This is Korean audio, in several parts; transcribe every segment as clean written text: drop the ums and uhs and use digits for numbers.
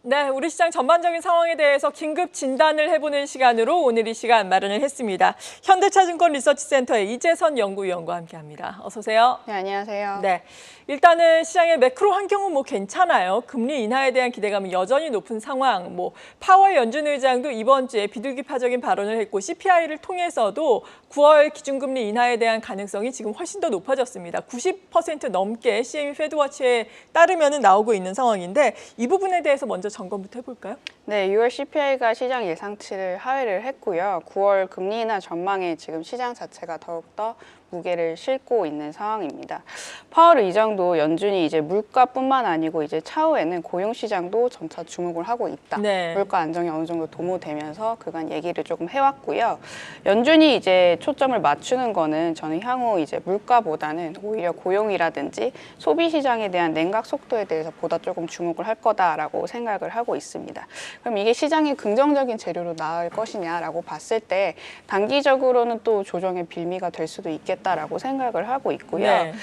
네, 우리 시장 전반적인 상황에 대해서 긴급 진단을 해보는 시간으로 오늘 이 시간 마련을 했습니다. 현대차증권 리서치센터의 이재선 연구위원과 함께합니다. 어서 오세요. 네, 안녕하세요. 네, 일단은 시장의 매크로 환경은 뭐 괜찮아요. 금리 인하에 대한 기대감은 여전히 높은 상황. 파월 연준 의장도 이번 주에 비둘기파적인 발언을 했고 CPI를 통해서도 9월 기준금리 인하에 대한 가능성이 지금 훨씬 더 높아졌습니다. 90% 넘게 CME 페드워치에 따르면 나오고 있는 상황인데 이 부분에 대해서 먼저 점검부터 해볼까요? 네, 6월 CPI가 시장 예상치를 하회를 했고요. 9월 금리 인하 전망에 지금 시장 자체가 더욱더 무게를 싣고 있는 상황입니다. 파월 의장도 연준이 이제 물가뿐만 아니고 이제 차후에는 고용 시장도 점차 주목을 하고 있다. 네. 물가 안정이 어느 정도 도모되면서 그간 얘기를 조금 해왔고요. 연준이 이제 초점을 맞추는 거는 저는 향후 이제 물가보다는 오히려 고용이라든지 소비 시장에 대한 냉각 속도에 대해서 보다 조금 주목을 할 거다라고 생각을 하고 있습니다. 그럼 이게 시장의 긍정적인 재료로 나올 것이냐라고 봤을 때 단기적으로는 또 조정의 빌미가 될 수도 있겠다라고 생각을 하고 있고요. 네.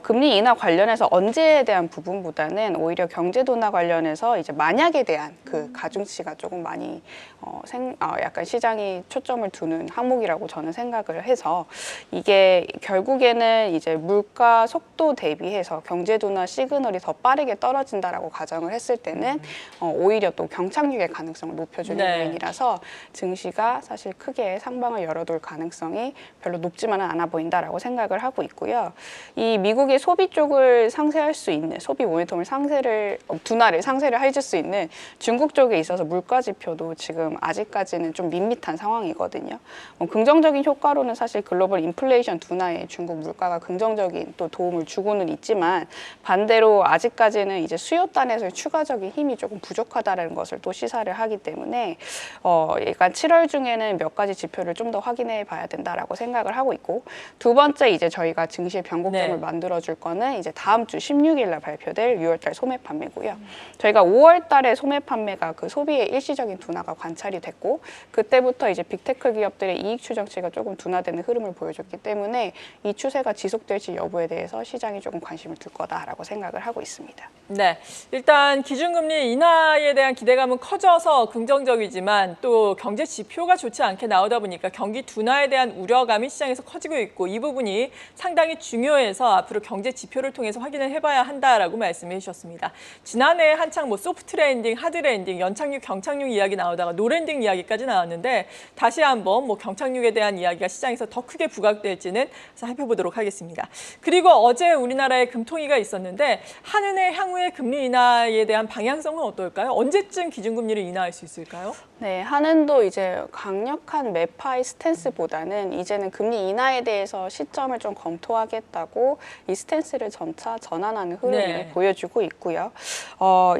금리 인하 관련해서 언제에 대한 부분보다는 오히려 경제 둔화 관련해서 이제 만약에 대한 그 가중치가 조금 많이 약간 시장이 초점을 두는 항목이라고 저는 생각을 해서 이게 결국에는 이제 물가 속도 대비해서 경제 둔화 시그널이 더 빠르게 떨어진다라고 가정을 했을 때는 오히려 또 경착륙의 가능성을 높여주는 네. 요인이라서 증시가 사실 크게 상방을 열어둘 가능성이 별로 높지만은 않아 보인다라고 생각을 하고 있고요. 이 미국의 소비 쪽을 상쇄할 수 있는 소비 모멘텀을 둔화를 상쇄를 해줄 수 있는 중국 쪽에 있어서 물가 지표도 지금 아직까지는 좀 밋밋한 상황이거든요. 긍정적인 효과로는 사실 글로벌 인플레이션 둔화에 중국 물가가 긍정적인 또 도움을 주고는 있지만 반대로 아직까지는 이제 수요단에서의 추가적인 힘이 조금 부족하다는 것을 또 시사를 하기 때문에 약간 7월 중에는 몇 가지 지표를 좀 더 확인해 봐야 된다라고 생각을 하고 있고 두 번째 이제 저희가 증시의 변곡점을 네. 만들어줄 거는 이제 다음 주 16일 날 발표될 6월달 소매 판매고요. 저희가 5월달에 소매 판매가 그 소비의 일시적인 둔화가 관찰이 됐고 그때부터 이제 빅테크 기업들의 이익 추정치가 조금 둔화되는 흐름을 보여줬기 때문에 이 추세가 지속될지 여부에 대해서 시장이 조금 관심을 둘 거다라고 생각을 하고 있습니다. 네, 일단 기준금리 인하에 대한 기대감은 커져서 긍정적이지만 또 경제 지표가 좋지 않게 나오다 보니까 경기 둔화에 대한 우려감이 시장에서 커지고 있고 이 부분이 상당히 중요해서 앞으로 경제 지표를 통해서 확인을 해봐야 한다라고 말씀해 주셨습니다. 지난해 한창 소프트 랜딩, 하드 랜딩, 연착륙, 경착륙 이야기 나오다가 노랜딩 이야기까지 나왔는데 다시 한번 경착륙에 대한 이야기가 시장에서 더 크게 부각될지는 살펴보도록 하겠습니다. 그리고 어제 우리나라에 금통위가 있었는데 한은의 향후의 금리 인하에 대한 방향성은 어떨까요? 언제쯤 기준금리를 인하할 수 있을까요? 네, 한은도 이제 강력한 매파의 스탠스보다는 이제는 금리 인하에 대해서 시점을 좀 검토하겠다고 이 스탠스를 점차 전환하는 흐름을 네. 보여주고 있고요.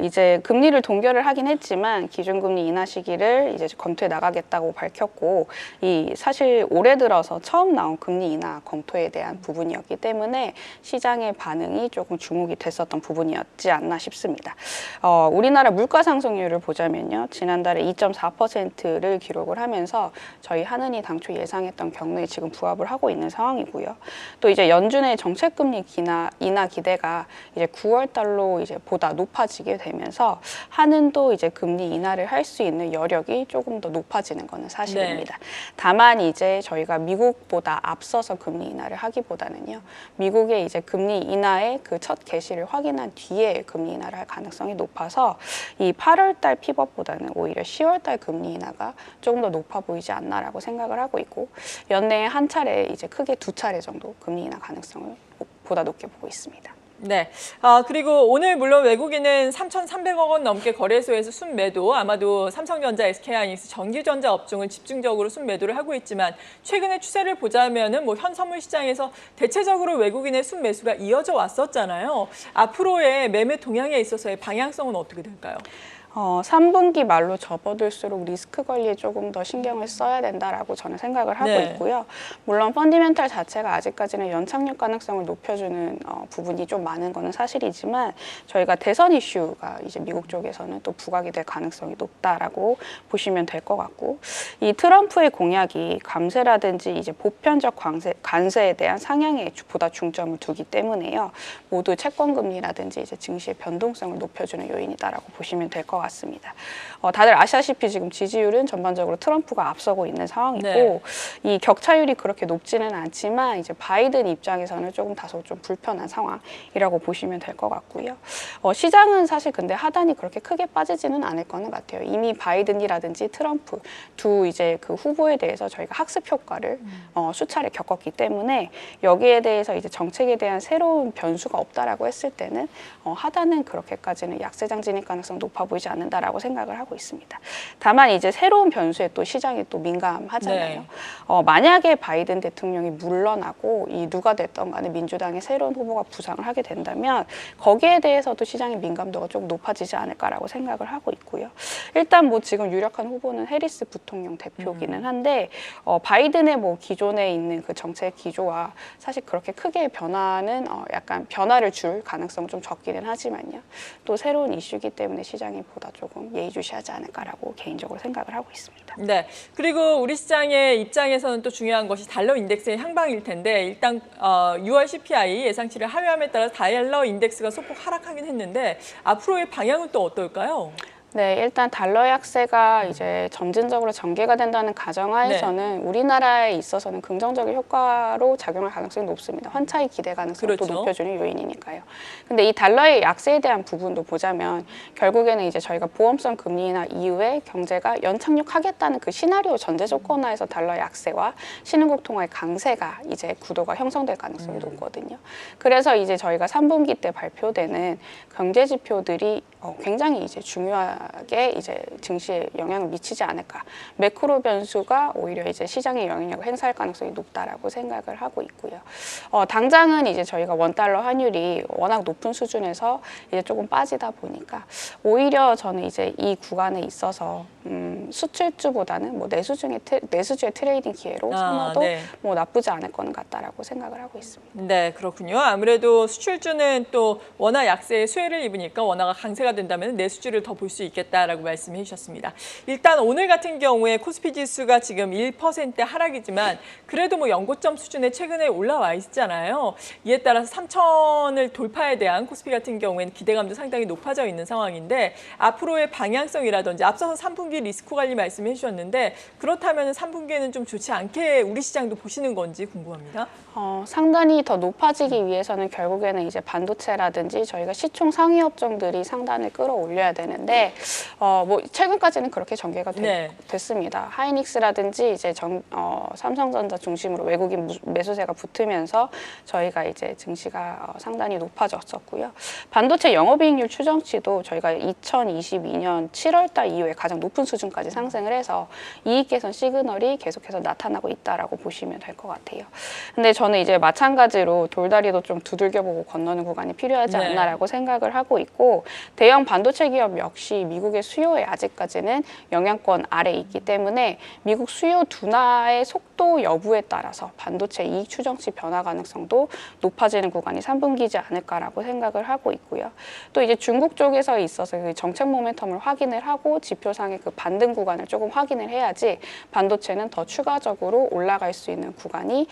이제 금리를 동결을 하긴 했지만 기준금리 인하 시기를 이제 검토해 나가겠다고 밝혔고 이 사실 올해 들어서 처음 나온 금리 인하 검토에 대한 부분이었기 때문에 시장의 반응이 조금 주목이 됐었던 부분이었지 않나 싶습니다. 우리나라 물가 상승률을 보자면요. 지난달에 2.4%를 기록을 하면서 저희 한은이 당초 예상했던 경로에 지금 부합을 하고 있는 상황이고요. 또 이제 연준의 정책금리 인하 기대가 이제 9월 달로 이제 보다 높아지게 되면서 한은도 이제 금리 인하를 할 수 있는 여력이 조금 더 높아지는 것은 사실입니다. 네. 다만 이제 저희가 미국보다 앞서서 금리 인하를 하기보다는요. 미국의 이제 금리 인하의 그 첫 개시를 확인한 뒤에 금리 인하를 할 가능성이 높아서 이 8월 달 피벗보다는 오히려 10월 달 금리 인하가 조금 더 높아 보이지 않나라고 생각을 하고 있고 연내에 한 차례 이제 크게 두 차례 정도 금리 인하 가능성을 보다 높게 보고 있습니다. 네. 그리고 오늘 물론 외국인은 3,300억 원 넘게 거래소에서 순매도, 아마도 삼성전자, SK하이닉스, 전기전자 업종을 집중적으로 순매도를 하고 있지만 최근의 추세를 보자면은 현 선물 시장에서 대체적으로 외국인의 순매수가 이어져 왔었잖아요. 앞으로의 매매 동향에 있어서의 방향성은 어떻게 될까요? 3분기 말로 접어들수록 리스크 관리에 조금 더 신경을 써야 된다라고 저는 생각을 하고 네. 있고요. 물론 펀디멘탈 자체가 아직까지는 연착륙 가능성을 높여주는 부분이 좀 많은 거는 사실이지만 저희가 대선 이슈가 이제 미국 쪽에서는 또 부각이 될 가능성이 높다라고 보시면 될 것 같고 이 트럼프의 공약이 감세라든지 이제 보편적 관세에 대한 상향에 보다 중점을 두기 때문에요. 모두 채권금리라든지 이제 증시의 변동성을 높여주는 요인이다라고 보시면 될 것 같습니다. 같습니다. 다들 아시다시피 지금 지지율은 전반적으로 트럼프가 앞서고 있는 상황이고 네. 이 격차율이 그렇게 높지는 않지만 이제 바이든 입장에서는 조금 다소 좀 불편한 상황이라고 보시면 될 것 같고요. 시장은 사실 근데 하단이 그렇게 크게 빠지지는 않을 거는 같아요. 이미 바이든이라든지 트럼프 두 이제 그 후보에 대해서 저희가 학습 효과를 수차례 겪었기 때문에 여기에 대해서 이제 정책에 대한 새로운 변수가 없다라고 했을 때는 하단은 그렇게까지는 약세장 진입 가능성 높아 보이지 않는다라고 생각을 하고 있습니다. 다만 이제 새로운 변수에 또 시장이 또 민감하잖아요. 네. 만약에 바이든 대통령이 물러나고 이 누가 됐던 간에 민주당의 새로운 후보가 부상을 하게 된다면 거기에 대해서도 시장의 민감도가 좀 높아지지 않을까라고 생각을 하고 있고요. 일단 뭐 지금 유력한 후보는 해리스 부통령 대표기는 한데 바이든의 뭐 기존에 있는 그 정책 기조와 사실 그렇게 크게 변화는 약간 변화를 줄 가능성 좀 적기는 하지만요. 또 새로운 이슈이기 때문에 시장이 보다 조금 예의주시하지 않을까라고 개인적으로 생각을 하고 있습니다. 네. 그리고 우리 시장의 입장에서는 또 중요한 것이 달러 인덱스의 향방일 텐데 일단 6월 CPI 예상치를 하회함에 따라 달러 인덱스가 소폭 하락하긴 했는데 앞으로의 방향은 또 어떨까요? 네, 일단 달러 약세가 이제 점진적으로 전개가 된다는 가정하에서는 우리나라에 있어서는 긍정적인 효과로 작용할 가능성이 높습니다. 환차익 기대 가능성을 또 그렇죠. 높여주는 요인이니까요. 근데 이 달러의 약세에 대한 부분도 보자면 결국에는 이제 저희가 보험성 금리 인하 이후에 경제가 연착륙하겠다는 그 시나리오 전제 조건 하에서 달러 약세와 신흥국 통화의 강세가 이제 구도가 형성될 가능성이 높거든요. 그래서 이제 저희가 3분기 때 발표되는 경제 지표들이 굉장히 이제 중요하게 이제 증시에 영향을 미치지 않을까. 매크로 변수가 오히려 이제 시장에 영향력을 행사할 가능성이 높다라고 생각을 하고 있고요. 당장은 이제 저희가 원달러 환율이 워낙 높은 수준에서 이제 조금 빠지다 보니까 오히려 저는 이제 이 구간에 있어서 수출주보다는 뭐 내수주의 트레이딩 기회로 삼아도 네. 뭐 나쁘지 않을 거는 같다라고 생각을 하고 있습니다. 네, 그렇군요. 아무래도 수출주는 또 원화 약세에 수혜를 입으니까 원화가 강세가 된다면 내수주를 더 볼 수 있겠다라고 말씀해 주셨습니다. 일단 오늘 같은 경우에 코스피 지수가 지금 1% 하락이지만 그래도 뭐 연고점 수준에 최근에 올라와 있잖아요. 이에 따라서 3,000을 돌파에 대한 코스피 같은 경우에는 기대감도 상당히 높아져 있는 상황인데 앞으로의 방향성이라든지 앞서서 3분기 리스크 관리 말씀해 주셨는데 그렇다면 3분기에는 좀 좋지 않게 우리 시장도 보시는 건지 궁금합니다. 상단이 더 높아지기 위해서는 결국에는 이제 반도체라든지 저희가 시총 상위 업종들이 상단을 끌어올려야 되는데 뭐 최근까지는 그렇게 전개가 됐습니다. 하이닉스라든지 이제 삼성전자 중심으로 외국인 매수세가 붙으면서 저희가 이제 증시가 상단이 높아졌었고요. 반도체 영업이익률 추정치도 저희가 2022년 7월달 이후에 가장 높은 수준까지 상승을 해서 이익 개선 시그널이 계속해서 나타나고 있다라고 보시면 될 것 같아요. 근데 저는 이제 마찬가지로 돌다리도 좀 두들겨보고 건너는 구간이 필요하지 않나라고 생각을 하고 있고 대형 반도체 기업 역시 미국의 수요에 아직까지는 영향권 아래에 있기 때문에 미국 수요 둔화의 속도 여부에 따라서 반도체 이익 추정치 변화 가능성도 높아지는 구간이 3분기지 않을까라고 생각을 하고 있고요. 또 이제 중국 쪽에서 있어서 그 정책 모멘텀을 확인을 하고 지표상의 그 반등 구간을 조금 확인을 해야지 반도체는 더 추가적으로 올라갈 수 있는 구간이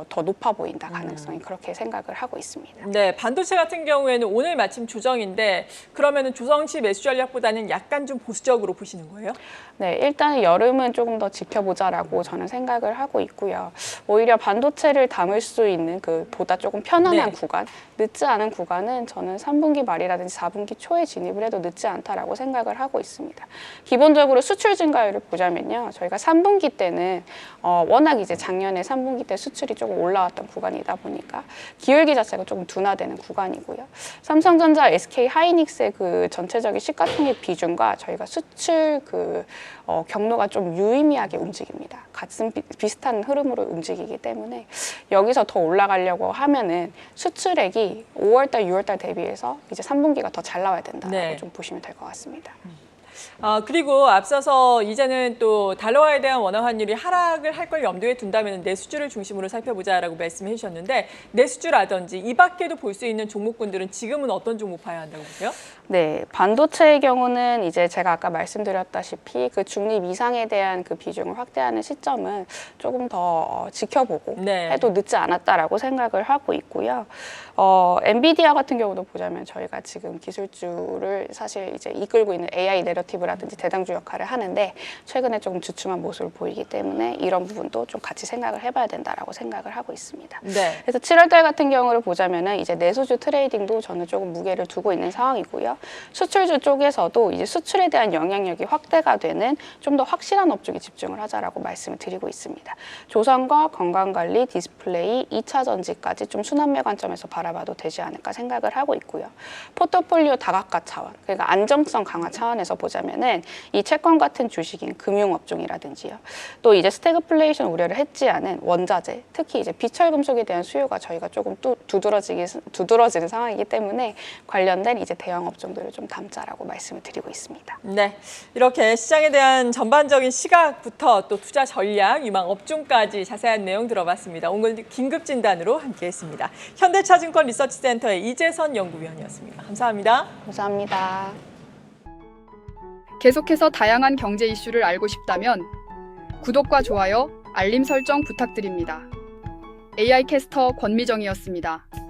더 높아 보인다 가능성이 그렇게 생각을 하고 있습니다. 네, 반도체 같은 경우에는 오늘 마침 조정인데 그러면은 조정시 매수 전략보다는 약간 좀 보수적으로 보시는 거예요? 네, 일단 여름은 조금 더 지켜보자라고 저는 생각을 하고 있고요. 오히려 반도체를 담을 수 있는 그 보다 조금 편안한 구간, 늦지 않은 구간은 저는 3분기 말이라든지 4분기 초에 진입을 해도 늦지 않다라고 생각을 하고 있습니다. 기본적으로 수출 증가율을 보자면요, 저희가 3분기 때는 워낙 이제 작년에 3분기 때 수출이 조금 올라왔던 구간이다 보니까 기울기 자체가 조금 둔화되는 구간이고요. 삼성전자, SK 하이닉스의 그 전체적인 시가총액 비중과 저희가 수출 경로가 좀 유의미하게 움직입니다. 같은 비슷한 흐름으로 움직이기 때문에 여기서 더 올라가려고 하면은 수출액이 5월달, 6월달 대비해서 이제 3분기가 더 잘 나와야 된다고 좀 보시면 될 것 같습니다. 그리고 앞서서 이제는 또 달러화에 대한 원화 환율이 하락을 할 걸 염두에 둔다면 내수주를 중심으로 살펴보자라고 말씀해 주셨는데 내수주라든지 이 밖에도 볼 수 있는 종목군들은 지금은 어떤 종목 봐야 한다고 보세요? 네, 반도체의 경우는 이제 제가 아까 말씀드렸다시피 그 중립 이상에 대한 그 비중을 확대하는 시점은 조금 더 지켜보고 네. 해도 늦지 않았다라고 생각을 하고 있고요. 엔비디아 같은 경우도 보자면 저희가 지금 기술주를 사실 이제 이끌고 있는 AI 내러티브라든지 대장주 역할을 하는데 최근에 조금 주춤한 모습을 보이기 때문에 이런 부분도 좀 같이 생각을 해봐야 된다라고 생각을 하고 있습니다. 네. 그래서 7월달 같은 경우를 보자면은 이제 내수주 트레이딩도 저는 조금 무게를 두고 있는 상황이고요. 수출주 쪽에서도 이제 수출에 대한 영향력이 확대가 되는 좀 더 확실한 업종에 집중을 하자라고 말씀을 드리고 있습니다. 조선과 건강관리, 디스플레이, 2차 전지까지 좀 순환매 관점에서 바라봐도 되지 않을까 생각을 하고 있고요. 포트폴리오 다각화 차원, 그러니까 안정성 강화 차원에서 보자면은 이 채권 같은 주식인 금융업종이라든지요. 또 이제 스태그플레이션 우려를 해지 않은 원자재, 특히 이제 비철금속에 대한 수요가 저희가 조금 또 두드러지는 상황이기 때문에 관련된 이제 대형 업종들을 좀 담자라고 말씀을 드리고 있습니다. 네, 이렇게 시장에 대한 전반적인 시각부터 또 투자 전략, 유망 업종까지 자세한 내용 들어봤습니다. 오늘 긴급 진단으로 함께했습니다. 현대차증권 리서치센터의 이재선 연구위원이었습니다. 감사합니다. 감사합니다. 계속해서 다양한 경제 이슈를 알고 싶다면 구독과 좋아요, 알림 설정 부탁드립니다. AI 캐스터 권미정이었습니다.